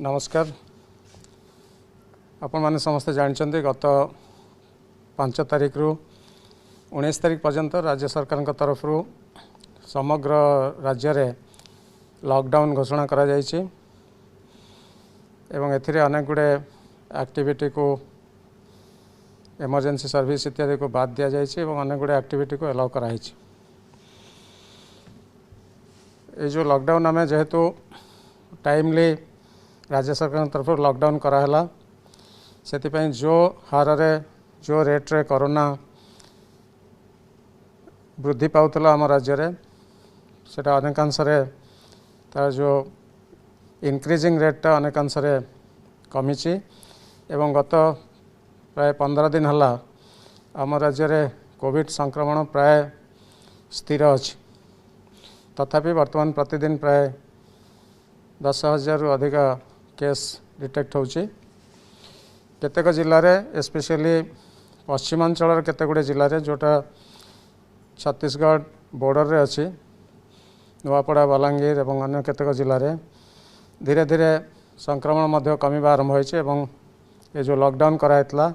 नमस्कार। आपण माने समस्त जानते गत 5 तारिख रु 19 तारिख पर्यंत राज्य सरकार तरफ समग्र राज्य रे लॉकडाउन घोषणा करा जायछि एवं एथिरे अनेक गुडे एक्टिविटी को इमरजेंसी सर्विस इत्यादि को बाद दिया जायछि एवं अनेक गुडे एक्टिविटी को अलाउ करा हिछि। ये जो लॉकडाउन आम जेहेतु टाइमली राज्य सरकार तरफ लॉकडाउन कराला से जो हार रे जो रेट रे कोरोना वृद्धि पाउतला आम राज्य रे सेटा अनेकांश तार जो इंक्रीजिंग रेटा अनेकांश कमिची एवं गत प्राय 15 दिन हला आम राज्य रे कोविड संक्रमण प्राय स्थिर अछि। तथापि वर्तमान प्रतिदिन प्राय 10,000 रु अधिक केस डिटेक्ट होची। केतेक जिले में स्पेशली पश्चिमांचल केते गुडे जिले में जोटा छत्तीसगढ़ बॉर्डर रे अछि नुआपड़ा बलांगीर एवं अन्य केतेक जिले में धीरे धीरे संक्रमण मध्य कमिबा आरंभ होइछे एवं ये जो लॉकडाउन कराइतला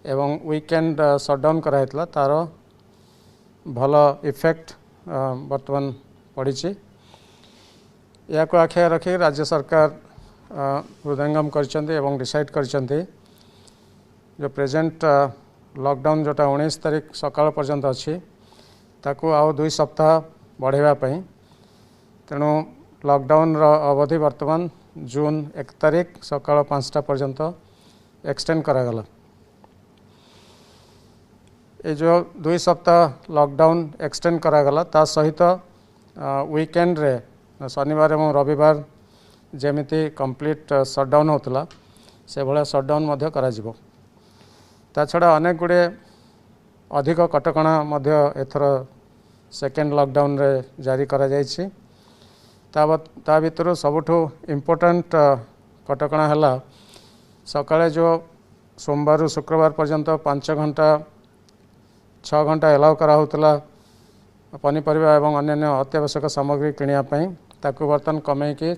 एवं वीकेंड शटडाउन कराइतला तार भल इफेक्ट वर्तमान पड़ी। या को आखिया रखी राज्य सरकार हृदयंगम करचंती एवं डिसाइड करचंती जो प्रेजेंट लॉकडाउन जोटा 19 तारिख सकाळ पर्यंत अच्छी ताकू आउ 2 सप्ताह बढ़ेवा पई। तेणु लॉकडाउन रो अवधि वर्तमान जून 1 तारिख सकाळ 5टा पर्यंत एक्सटेंड करागला। ये जो 2 सप्ताह लॉकडाउन एक्सटेंड करागला ता सहित वीकेंड रे शनिवार एवं रविवार जेमिति कंप्लीट शटडाउन होतला से भला शटडाउन मध्य करा जिवो। ता छड़ा अनेक गुडे अधिक कटकणा मध्य एथर सेकेंड लॉकडाउन रे जारी करा जायछि। ता भितर सबुठो इम्पोर्टेंट कटकणा हला सकाळे जो सोमवार शुक्रवार पर्यंत 5 घंटा 6 घंटा अलाउ करा होतला पनीपरिया एवं अन्य अत्यावश्यक सामग्री किनिया पई ताकू बर्तन कमे कि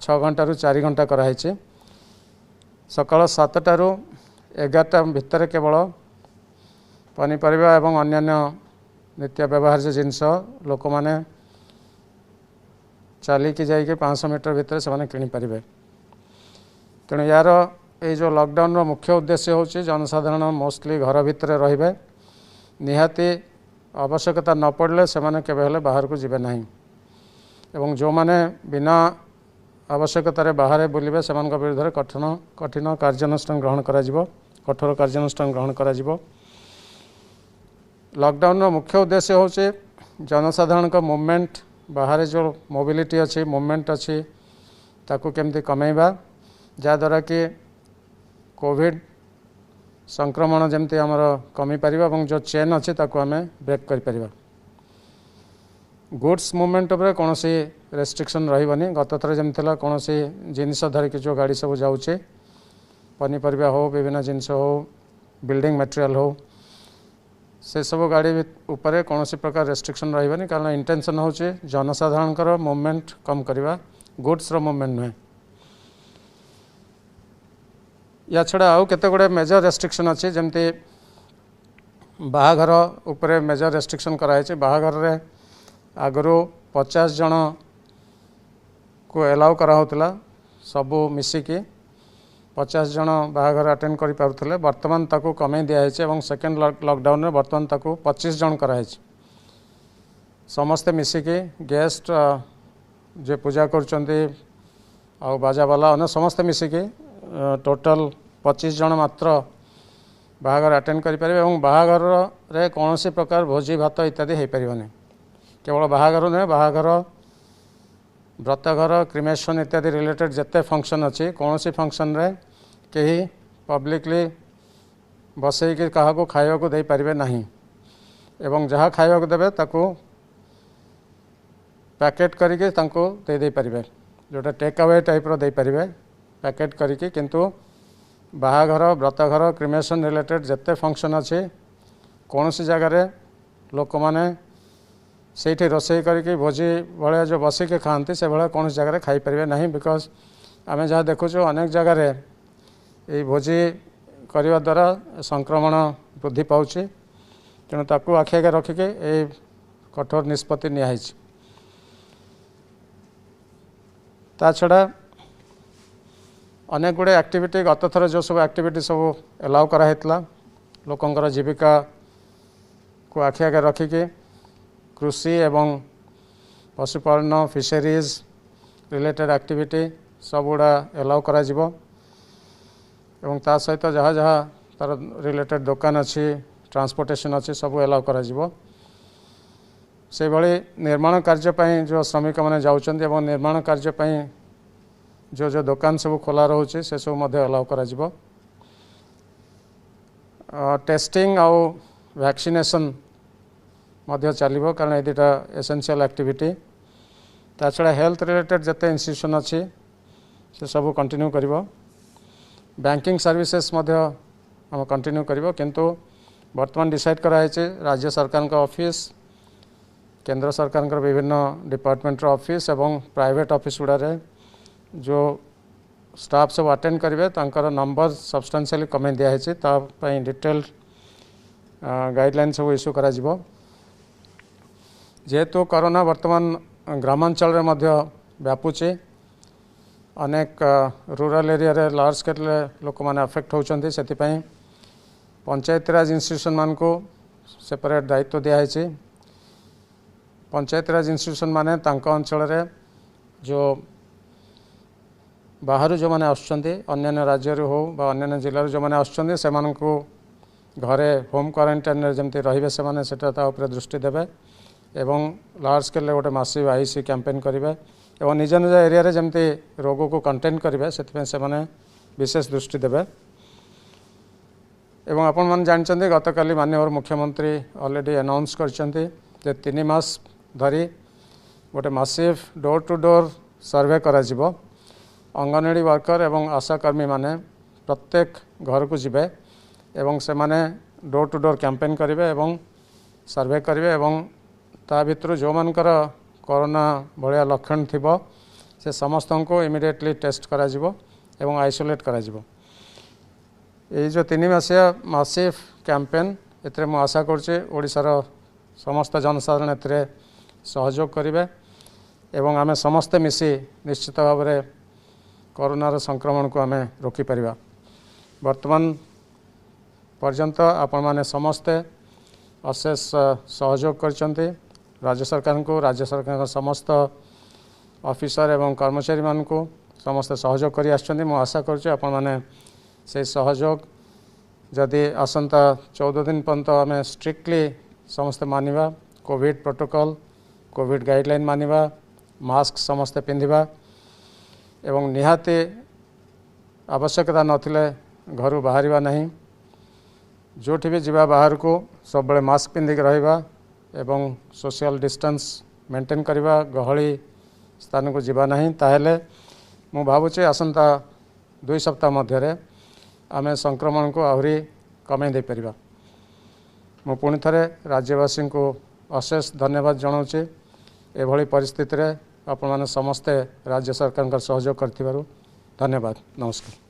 6 घंटा रु 4 घंटा कराई। सकाळ 7टा रु 11टा भितर केवल पनीपरिया एवं अन्य नित्य व्यवहार्य जिनस लोक माने चलिकी जाइए 500 मीटर भितर से किनी पारिबे। तेणु यार ये जो लॉकडाउन रो मुख्य उद्देश्य होची जनसाधारण मोस्टली घर भितर रहिबे निहाती आवश्यकता न पड़ले से माने केबे हेले बाहर को जिबे नहीं एवं जो माने बिना आवश्यकतार बाहर बुलिबे से विरुद्ध कठिन कार्यानुष्ठान ग्रहण करा जिवो कठोर कार्यानुष्ठान ग्रहण करा जिवो। लॉकडाउन रो मुख्य उद्देश्य होचे जनसाधारण का मूवमेंट बाहर जो मोबिलिटी अच्छी मूवमेंट अच्छी ताकू केमती कमेबा जहाँद्वारा कि कोविड संक्रमण जमती आमर कमी पारिबा एवं जो चेन अच्छी ताकू आमे ब्रेक करि परिबा। गुड्स मूवमेंट उपर कौन रेस्ट्रिक्शन रही गत थर जमी कौन जिनस धरिकी जो गाड़ी सब जाऊे पनीपरिया हो विभिन्न जिनस हो बिल्डिंग मटेरियल हो से सब गाड़ी उपरे कौन प्रकार रेस्ट्रिक्शन रही कारण इंटेंशन हूँ जनसाधारण मूवमेंट कम करवा गुड्स रो मूवमेंट नुहे। या छड़ा आउ केते गुडे मेजर रेस्ट्रिक्शन अच्छी जमती बाहाघर उपरे मेजर रेस्ट्रिक्शन कराई। बाहाघर रे आगरू 50 जन को एलाउ करा होतला सबू मिसिकी 50 जन बाहाघर अटेंड करि पारुथले वर्तमान ताकू कमे दिया है एवं सेकेंड लॉकडाउन रे वर्तमान ताकू 25 जन कराई। समस्ते मिसिकी गेस्ट जे पूजा करचंती आ बाजावाला अने समस्ते मिसिकी टोटल 25 जन मात्र बाहाघर अटेंड करि परिबे एवं बाहाघर रे कोनोसी प्रकार भोजी भात इत्यादि हे परिबने। केवल बाहाघर नुहे बाहाघर व्रतघर क्रिमेशन इत्यादि रिलेटेड जिते फंक्शन अच्छी कौन सी फंक्शन रे कहीं पब्लिकली बसईकि क्या खाया को दे पारिबे नहीं एवं जहाँ खाया को देबे ताकू पैकेट करके तांको दे पारिबे जोटा टेक अवे टाइप रो दे पारिबे पैकेट करके। किंतु बाहाघर व्रतघर क्रिमेशन रिलेटेड जिते फंक्शन अच्छी कौन सी जगार लोक माने ସେଇଠି ରୋଷେଇ କରିକି ଭୋଜି ଭଳିଆ जो बसिक खाती से भाया कौन जगह खाई पारे ना बिकज आमे जहाँ देखुचु अनेक जगार ये भोजी करने द्वारा संक्रमण वृद्धि पाउछि तेणु ताकू आखि आगे रखिके ये कठोर निष्पत्ति नियाई। ता छड़ा अनेक गुड़े एक्टिविटी गत थर जो सब एक्टिविटी सब एलाउ कराइला लोकंकर जीविका को आखि आगे रखिके कृषि एवं पशुपालन फिशरीज रिलेटेड एक्टिविटी सब गुड़ा एलाउ करा जिवो एवं ता सहित जहाँ जहाँ तार रिलेटेड दुकान अच्छी ट्रांसपोर्टेशन अच्छी सब एलाउ करा जिवो। से भली निर्माण कार्य पई जो श्रमिक माने जाउछन्ती एवं निर्माण कार्य पई जो जो दुकान सब खोला रोचे से सब मध्य अलाउ करा जिवो। टेस्टिंग आउ वैक्सीनेशन मध्य चलिबो कारण ए दुटा एसेंशियल एक्टिविटी। ता छड़ा हेल्थ रिलेटेड जते इंस्टीट्यूशन अच्छी से सब कंटिन्यू करिवो। बैंकिंग सर्विसेस मध्य हम कंटिन्यू करिवो किंतु वर्तमान डिसाइड करा है राज्य सरकार का ऑफिस केंद्र सरकार का विभिन्न डिपार्टमेंट ऑफिस एवं प्राइवेट ऑफिस गुड़ारे जो स्टाफ सब अटेंड करेंगे तांकर नंबर सब्सटेंशियली कमे दिया है डिटेल गाइडलाइन सब इश्यू करा जिवो। जेहेतु कोरोना वर्तमान ग्रामांचल रे मध्य व्यापुची अनेक रूरल एरिया रे लार्ज स्केल लोक माने अफेक्ट होउचंती से पंचायत राज इंस्टीट्यूशन मान को सेपरेट दायित्व दिया है। पंचायत राज इंस्टीट्यूशन माने तांको अंचल रे जो बाहर जो मैंने अन्य राज्य हो अन्य जिले जो मैंने से घरे होम क्वारंटाइन जमती रही से दृष्टि देवे एवं लार्ज स्केल गोटे मासिव आईसी कैंपेन करेंगे एवं निज निज एरिया रे जमती रोग को कंटेन करेंगे से विशेष दृष्टि देवे। एवं आपण मैंने जानते गत काली माननीय मुख्यमंत्री ऑलरेडी अनाउंस करछंती जे 3 मास धरी गोटे massive door to door survey करा जिवो। अंगनवाड़ी वर्कर एवं आशाकर्मी माने प्रत्येक घर को जिबे एवं से माने डोर टू डोर कैंपेन करेंगे एवं सर्वे करेंगे एवं ता भितर जो मानकर कोरोना भलिया लक्षण थिबो से समस्त को इमिडिएटली टेस्ट करा जिवो एवं आइसोलेट करा जिवो। ये जो 3 मासिया मासिव कैंपेन एतरे मु आशा करछि ओडिसार समस्त जनसाधारण एतरे सहयोग करेंगे एवं आमे समस्ते मिसी निश्चित भाव में कोरोनार संक्रमण को आम रोकीपर। वर्तमान पर्यंत आपण माने समस्ते अशेष सहयोग करछन्ते राज्य सरकार को राज्य सरकार समस्त ऑफिसर एवं कर्मचारी मान को समस्त सहयोग करि आछन्ते। मु आशा करछि आपण माने से सहयोग जदि आसंता 14 दिन पर्यंत आम स्ट्रिक्टली समस्ते मानिबा कोविड प्रोटोकॉल कोविड गाइडलाइन मानिबा मास्क समस्ते पिंधिबा एवं निहाती आवश्यकता नथिले घर बाहर नहीं जोठी भी जीवा बाहर को सब बड़े मास्क पिंधिक रहिबा एवं सोशल डिस्टेंस मेंटेन करवा गहली स्थान को जीवा नहीं ताहेले मु भावुचे आसंता 2 सप्ताह मध्य आमे संक्रमण को आहरी कमे दे परिबा। मु पुणी थरे राज्यवासी को अशेष धन्यवाद जनाऊँचे एभली परिस्थिति रे आपण माने समस्ते राज्य सरकार का सहयोग करथिबारु धन्यवाद। नमस्कार।